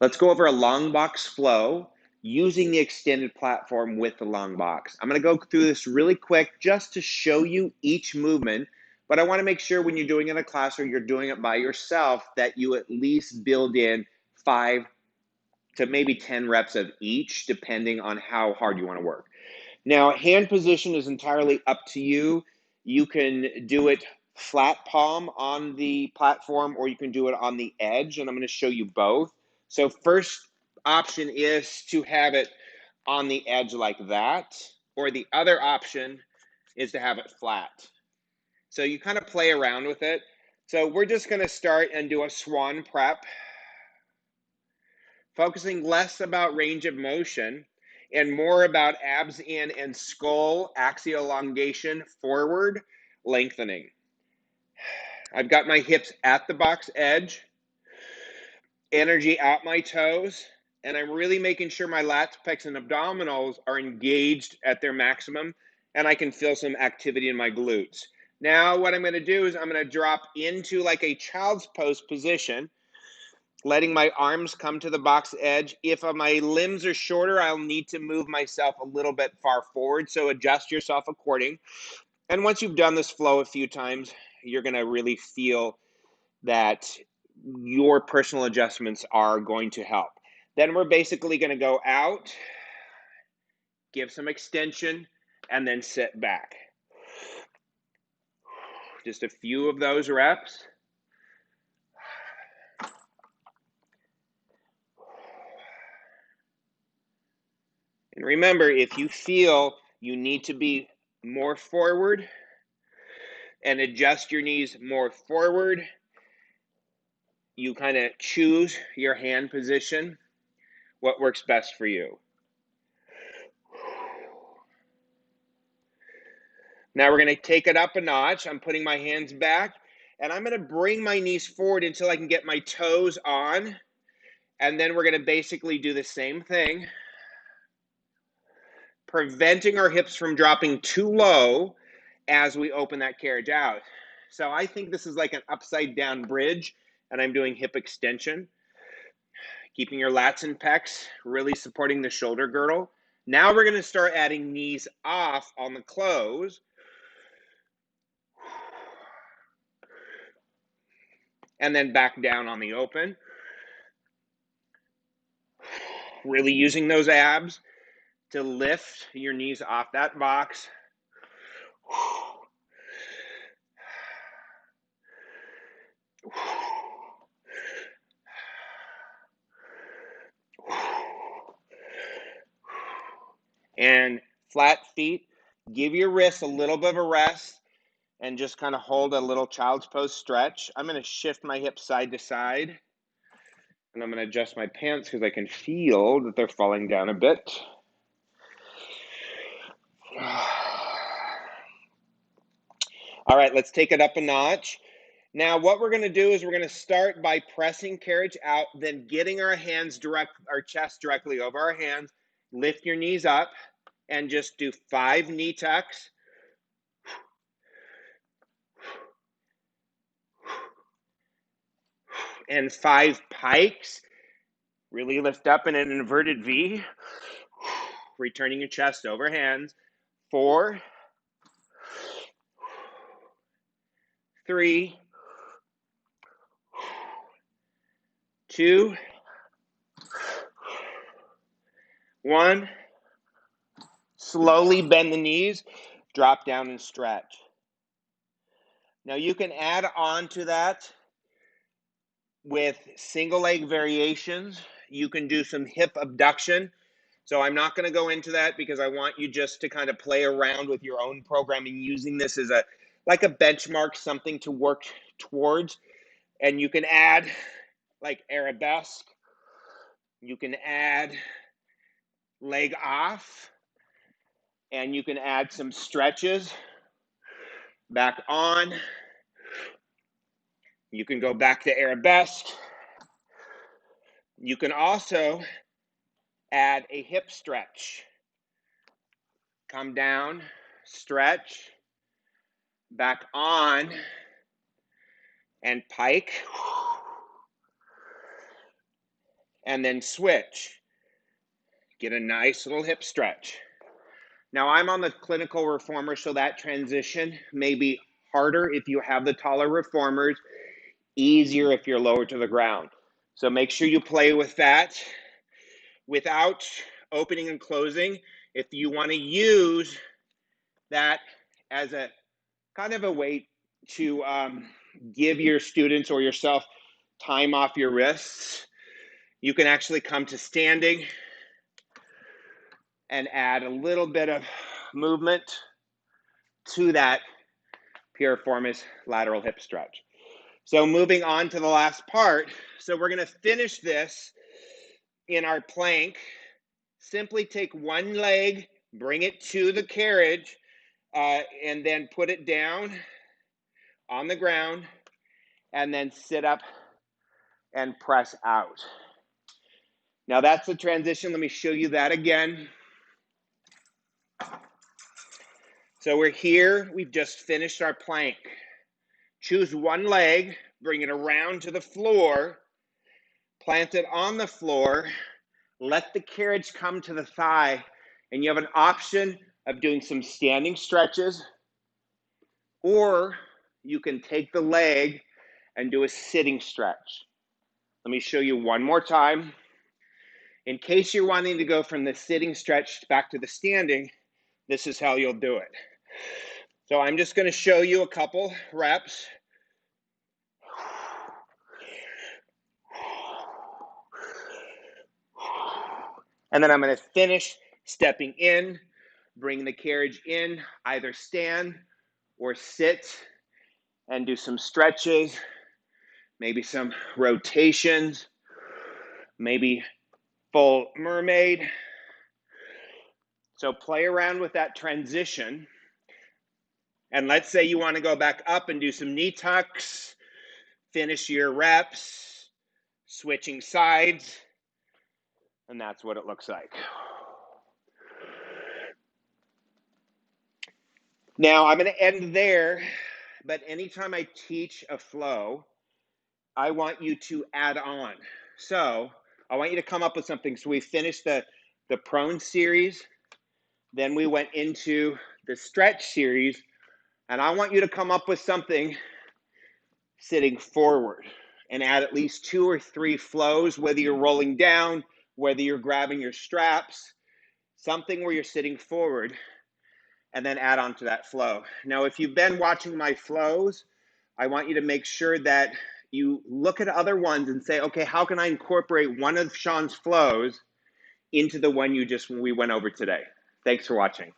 Let's go over a long box flow using the extended platform with the long box. I'm going to go through this really quick just to show you each movement, but I want to make sure when you're doing it in a class or you're doing it by yourself that you at least build in 5 to maybe 10 reps of each, depending on how hard you want to work. Now, hand position is entirely up to you. You can do it flat palm on the platform, or you can do it on the edge, and I'm going to show you both. So first option is to have it on the edge like that, or the other option is to have it flat. So you kind of play around with it. So we're just going to start and do a swan prep, focusing less about range of motion and more about abs in and skull axial elongation forward lengthening. I've got my hips at the box edge, energy out my toes, and I'm really making sure my lats, pecs, and abdominals are engaged at their maximum, and I can feel some activity in my glutes. Now what I'm going to do is I'm going to drop into like a child's pose position, letting my arms come to the box edge. If my limbs are shorter, I'll need to move myself a little bit far forward, so adjust yourself according. And once you've done this flow a few times, you're going to really feel that your personal adjustments are going to help. Then we're basically going to go out, give some extension, and then sit back. Just a few of those reps. And remember, if you feel you need to be more forward and adjust your knees more forward, you kind of choose your hand position, what works best for you. Now we're going to take it up a notch. I'm putting my hands back, and I'm going to bring my knees forward until I can get my toes on, and then we're going to basically do the same thing, preventing our hips from dropping too low as we open that carriage out. So I think this is like an upside down bridge, and I'm doing hip extension, keeping your lats and pecs, really supporting the shoulder girdle. Now we're going to start adding knees off on the close, and then back down on the open. Really using those abs to lift your knees off that box. And flat feet, give your wrists a little bit of a rest and just kind of hold a little child's pose stretch. I'm going to shift my hips side to side, and I'm going to adjust my pants because I can feel that they're falling down a bit. All right, let's take it up a notch. Now what we're going to do is we're going to start by pressing carriage out, then getting our chest directly over our hands. Lift your knees up and just do 5 knee tucks. And 5 pikes. Really lift up in an inverted V. Returning your chest over hands. 4, 3, 2, 1. Slowly bend the knees, drop down and stretch. Now you can add on to that with single leg variations. You can do some hip abduction. So I'm not going to go into that because I want you just to kind of play around with your own programming, using this as like a benchmark, something to work towards. And you can add like arabesque. You can add leg off. And you can add some stretches back on. You can go back to arabesque. You can also add a hip stretch. Come down, stretch, back on, and pike. and then switch. Get a nice little hip stretch. Now I'm on the clinical reformer, so that transition may be harder if you have the taller reformers, easier if you're lower to the ground. So make sure you play with that without opening and closing. If you want to use that as a kind of a way to give your students or yourself time off your wrists, you can actually come to standing and add a little bit of movement to that piriformis lateral hip stretch. So moving on to the last part. So we're going to finish this in our plank. Simply take one leg, bring it to the carriage, and then put it down on the ground, and then sit up and press out. Now that's the transition. Let me show you that again. So we're here. We've just finished our plank. Choose one leg, bring it around to the floor, plant it on the floor, let the carriage come to the thigh, and you have an option of doing some standing stretches, or you can take the leg and do a sitting stretch. Let me show you one more time. In case you're wanting to go from the sitting stretch back to the standing, this is how you'll do it. So I'm just going to show you a couple reps. And then I'm going to finish stepping in, bring the carriage in, either stand or sit, and do some stretches, maybe some rotations, maybe full mermaid. So play around with that transition. And let's say you want to go back up and do some knee tucks, finish your reps, switching sides, and that's what it looks like. Now I'm going to end there, but anytime I teach a flow, I want you to add on. So I want you to come up with something. So we finished the prone series, then we went into the stretch series, and I want you to come up with something sitting forward and add at least 2 or 3 flows, whether you're rolling down, whether you're grabbing your straps, something where you're sitting forward, and then add on to that flow. Now, if you've been watching my flows, I want you to make sure that you look at other ones and say, okay, how can I incorporate one of Sean's flows into the one we went over today? Thanks for watching.